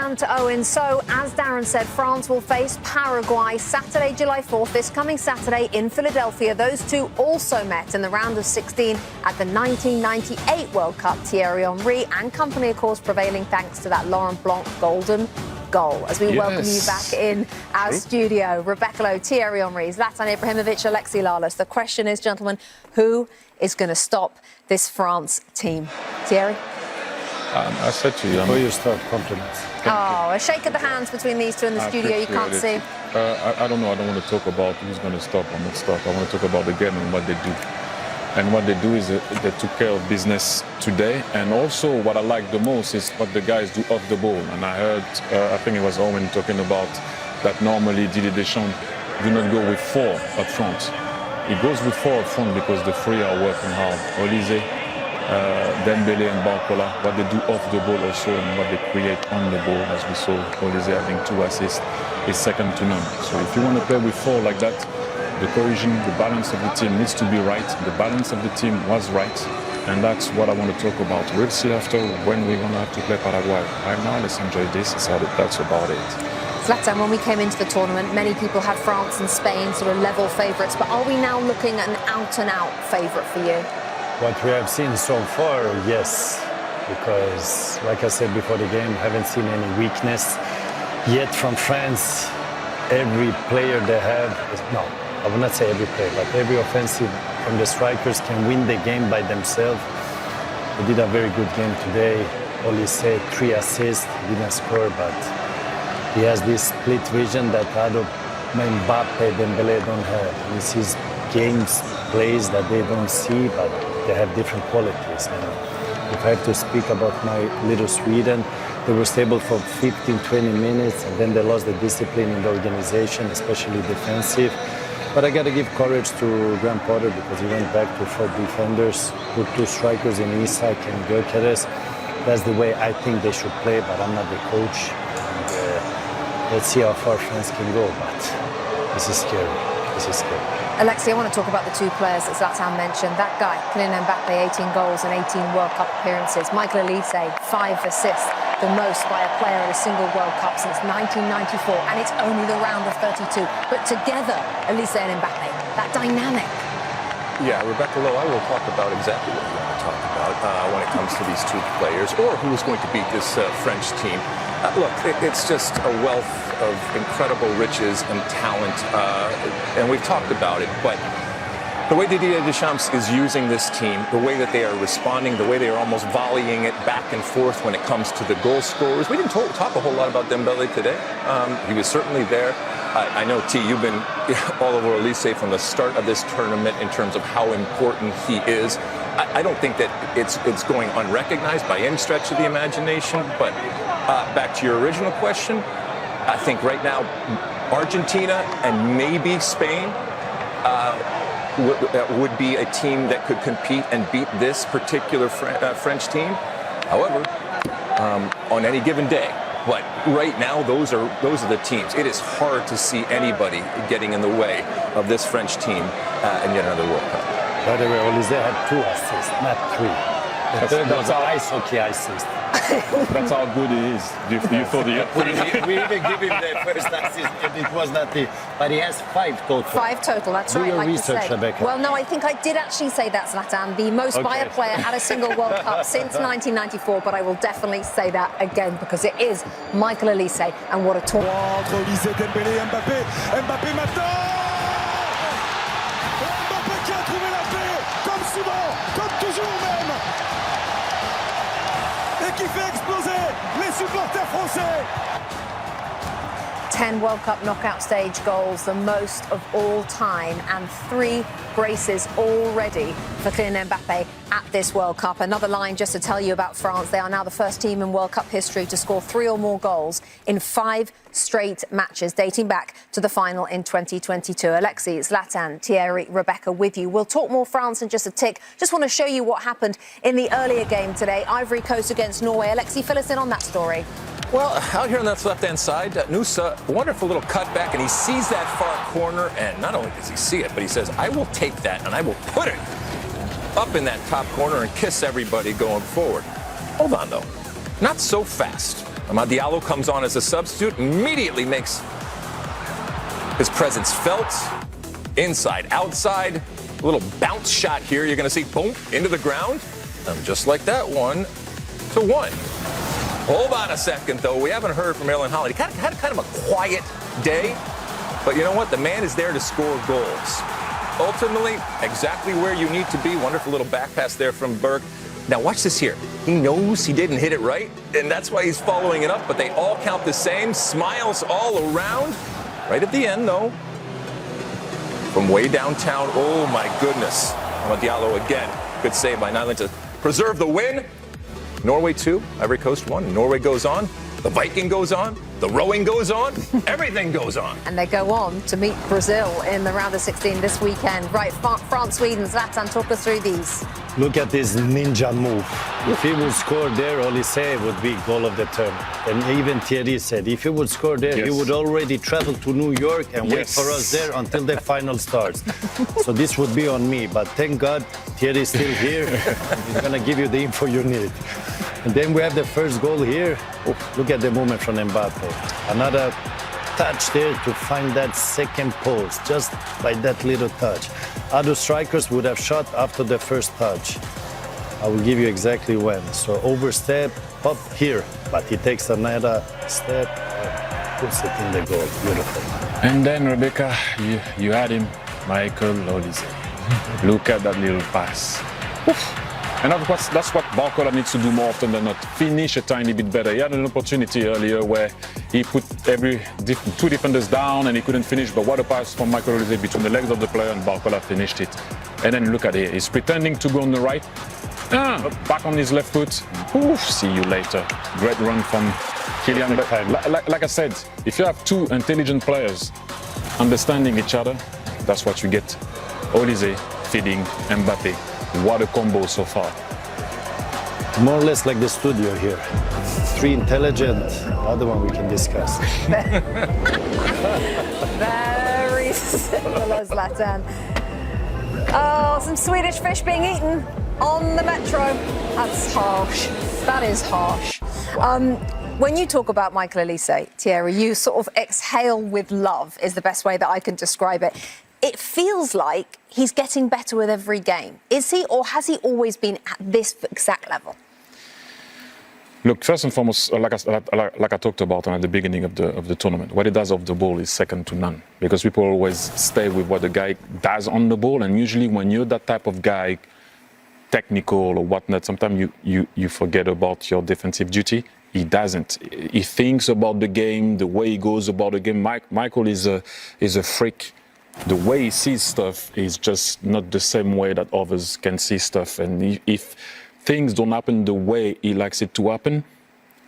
down to Owen. So, as Darren said, France will face Paraguay Saturday, July 4th, this coming Saturday in Philadelphia. Those two also met in the round of 16 at the 1998 World Cup. Thierry Henry and company, of course, prevailing thanks to that Laurent Blanc golden goal. As we welcome you back in our studio, Rebecca Lowe, Thierry Henry, Zlatan Ibrahimovic, Alexis Lalas. The question is, gentlemen, who is going to stop this France team? Thierry? I said to you, before you start, compliments. Oh, a shake of the hands between these two in the studio. You can't see. I don't know. I don't want to talk about who's going to stop or not stop. I want to talk about the game and what they do. And what they do is they took care of business today. And also what I like the most is what the guys do off the ball. And I heard, I think it was Owen talking about that normally Didier Deschamps do not go with four up front. He goes with four up front because the three are working hard. Olise, Dembele and Barcola, what they do off the ball also and what they create on the ball, as we saw Olise having 2 assists, is second to none. So if you want to play with four like that, the cohesion, the balance of the team needs to be right. The balance of the team was right, and that's what I want to talk about. We'll see after when we're going to have to play Paraguay. Right now, let's enjoy this. That's about it. Zlatan, when we came into the tournament, many people had France and Spain sort of level favourites, but are we now looking at an out-and-out favourite for you? What we have seen so far, yes, because like I said before the game, haven't seen any weakness yet from France. Every player they have, no, I will not say every player, but every offensive from the strikers can win the game by themselves. They did a very good game today. Olise 3 assists, he didn't score, but he has this split vision that other Mbappe, Dembele don't have. He sees games, plays that they don't see, but they have different qualities. And if I have to speak about my little Sweden, they were stable for 15-20 minutes, and then they lost the discipline in the organization, especially defensive. But I got to give courage to Graham Potter because he went back to 4 defenders, put 2 strikers in Isak and Gyökeres. That's the way I think they should play, but I'm not the coach. And, let's see how far France can go, but this is scary. This is scary. Alexis, I want to talk about the 2 players that Zlatan mentioned. That guy, Kylian Mbappe, 18 goals and 18 World Cup appearances. Michael Olise, 5 assists, the most by a player in a single World Cup since 1994, and it's only the round of 32. But together, Olise and Mbappe, that dynamic. Yeah, Rebecca Lowe, I will talk about exactly what you want to talk about when it comes to these 2 players, or who is going to beat this French team. Look, it's just a wealth of incredible riches and talent, and we've talked about it, but the way Didier Deschamps is using this team, the way that they are responding, the way they are almost volleying it back and forth when it comes to the goal scorers. We didn't talk a whole lot about Dembele today. He was certainly there. I know, T, you've been all over Olise from the start of this tournament in terms of how important he is. I don't think that it's going unrecognized by any stretch of the imagination, but back to your original question, I think right now Argentina and maybe Spain would be a team that could compete and beat this particular French team. However, on any given day. But right now, those are the teams. It is hard to see anybody getting in the way of this French team in yet another World Cup. By the way, Olise had 2 assists, not 3. That's how ice hockey assist. That's how good he is. You thought we even give him the first assist, and it was not the. But he has 5 total. 5 total, that's Do right. your like research, you say. Rebecca. Well, no, I think I did actually say that, Zlatan, the most by a player at a single World Cup since 1994, but I will definitely say that again because it is Michael Olise, and what a tournament. Entre Olise, Dembélé, Mbappé. Mbappé maintenant. Mbappé qui a trouvé la paix, comme souvent, comme toujours même. Et qui fait exploser les supporters français. 10 World Cup knockout stage goals, the most of all time, and 3 braces already for Kylian Mbappe at this World Cup. Another line just to tell you about France. They are now the first team in World Cup history to score 3 or more goals in 5 straight matches, dating back to the final in 2022. Alexis, Zlatan, Thierry, Rebecca with you. We'll talk more France in just a tick. Just want to show you what happened in the earlier game today. Ivory Coast against Norway. Alexis, fill us in on that story. Well, out here on that left-hand side, Nusa, wonderful little cutback, and he sees that far corner, and not only does he see it, but he says, I will take that, and I will put it up in that top corner and kiss everybody going forward. Hold on, though. Not so fast. Amad Diallo comes on as a substitute, immediately makes his presence felt. Inside, outside, a little bounce shot here. You're going to see, boom, into the ground. And just like that, 1-1. Hold on a second, though. We haven't heard from Erling Haaland. He had kind of a quiet day. But you know what? The man is there to score goals. Ultimately, exactly where you need to be. Wonderful little back pass there from Berg. Now watch this here. He knows he didn't hit it right, and that's why he's following it up, but they all count the same. Smiles all around. Right at the end, though. From way downtown, oh my goodness. Amad Diallo again. Good save by Nyland to preserve the win. Norway 2, Ivory Coast 1. Norway goes on. The Viking goes on. The rowing goes on. Everything goes on. And they go on to meet Brazil in the round of 16 this weekend. Right, France, Sweden, Zlatan, talk us through these. Look at this ninja move. If he would score there, Olise would be goal of the tournament. And even Thierry said if he would score there, he would already travel to New York and wait for us there until the final starts. So this would be on me. But thank God Thierry is still here. He's going to give you the info you need. And then we have the first goal here. Oh, look at the movement from Mbappe. Another touch there to find that second post, just by that little touch. Other strikers would have shot after the first touch. I will give you exactly when. So overstep, up here, but he takes another step and puts it in the goal. Beautiful. And then, Rebecca, you had him, Michael Olise. Look at that little pass. Oof. And of course, that's what Barcola needs to do more often than not. Finish a tiny bit better. He had an opportunity earlier where he put two defenders down and he couldn't finish. But what a pass from Michael Olise between the legs of the player, and Barcola finished it. And then look at it. He's pretending to go on the right. Back on his left foot. Oof, see you later. Great run from Kylian. Like I said, if you have two intelligent players understanding each other, that's what you get. Olise feeding Mbappe. What a combo so far. More or less like the studio here. Three intelligent, other one we can discuss. Very similar, Zlatan. Oh, some Swedish fish being eaten on the metro. That's harsh. That is harsh. When you talk about Michael Olise, Thierry, you sort of exhale with love is the best way that I can describe it. It feels like he's getting better with every game. Is he, or has he always been at this exact level? Look, first and foremost, like I talked about at the beginning of the tournament, what he does off the ball is second to none. Because people always stay with what the guy does on the ball, and usually when you're that type of guy, technical or whatnot, sometimes you forget about your defensive duty. He doesn't. He thinks about the game, the way he goes about the game. Michael is a freak. The way he sees stuff is just not the same way that others can see stuff. And if things don't happen the way he likes it to happen,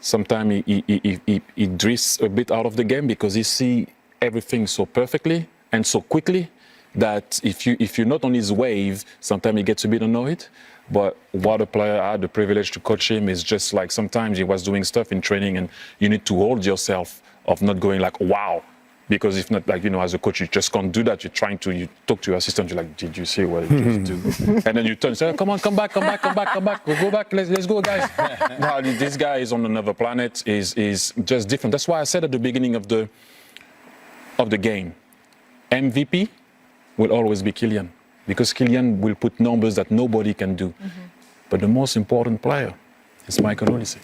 sometimes he drifts a bit out of the game because he sees everything so perfectly and so quickly that if you're not on his wave, sometimes he gets a bit annoyed. But what a player, I had the privilege to coach him, is just like sometimes he was doing stuff in training and you need to hold yourself of not going like, wow. Because if not, like, as a coach, you just can't do that. You talk to your assistant, you're like, did you see what he just do? And then you turn and say, oh, come on, come back. Go back, let's go, guys. No, this guy is on another planet, is just different. That's why I said at the beginning of the game, MVP will always be Kylian. Because Kylian will put numbers that nobody can do. Mm-hmm. But the most important player is Michael Olise.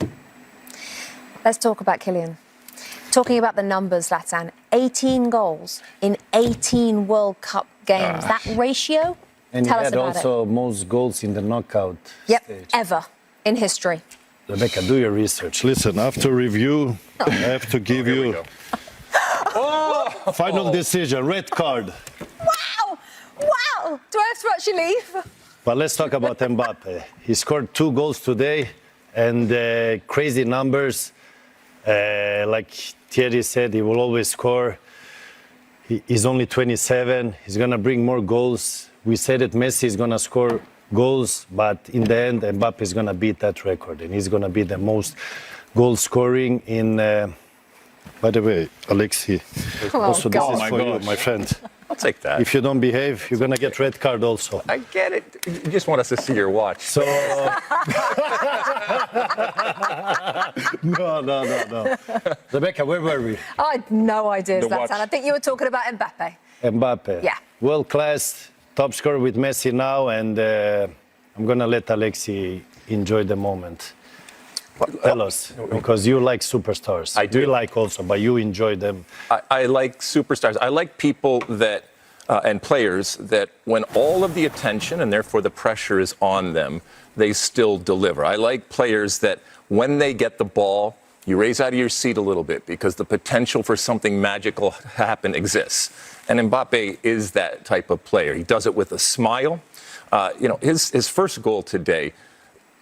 Let's talk about Kylian. Talking about the numbers, Zlatan, 18 goals in 18 World Cup games. That ratio, and tell he us had about also most goals in the knockout stage. Ever in history. Rebecca, do your research. Listen, after review, I have to give you final decision, red card. Wow! Do I have to actually leave? But let's talk about Mbappe. He scored 2 goals today, and crazy numbers. Like Thierry said, he will always score. He's only 27. He's going to bring more goals. We said that Messi is going to score goals, but in the end, Mbappe is going to beat that record, and he's going to be the most goal scoring in. By the way, Alexi, also this is for you, my friend. I'll take that. If you don't behave, you're going to get red card also. I get it. You just want us to see your watch. So, No. Rebecca, where were we? I had no idea, The Zlatan. watch. I think you were talking about Mbappe. Mbappe. Yeah. World class, top scorer with Messi now, and I'm going to let Alexi enjoy the moment. Tell us, because you like superstars. I do. We like also, but you enjoy them. I like superstars. I like people that and players that when all of the attention and therefore the pressure is on them, they still deliver. I like players that when they get the ball, you raise out of your seat a little bit because the potential for something magical to happen exists. And Mbappe is that type of player. He does it with a smile. His first goal today,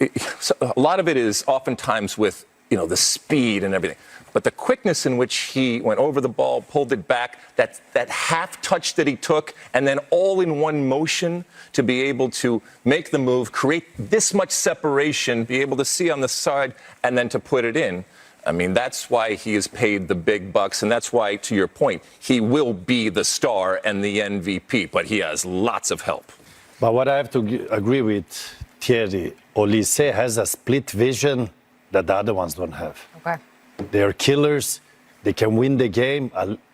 a lot of it is oftentimes with the speed and everything, but the quickness in which he went over the ball, pulled it back, that half touch that he took, and then all in one motion to be able to make the move, create this much separation, be able to see on the side, and then to put it in. I mean, that's why he is paid the big bucks, and that's why, to your point, he will be the star and the MVP, but he has lots of help. But what I have to agree with Thierry, Olise has a split vision that the other ones don't have. Okay. They are killers. They can win the game.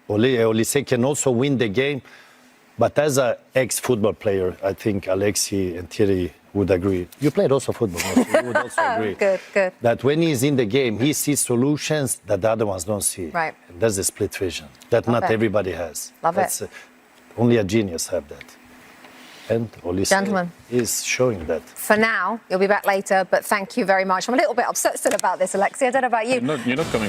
Olise can also win the game. But as an ex-football player, I think Alexi and Thierry would agree. You played also football, no? So you would also agree. Good. That when he's in the game, he sees solutions that the other ones don't see. Right. And that's a split vision that Love not it. everybody has. Love That's, it. Only a genius have that. And Olise Gentlemen. is showing that. For now, you'll be back later, but thank you very much. I'm a little bit upset still about this, Alexi. I don't know about you. You're not coming back.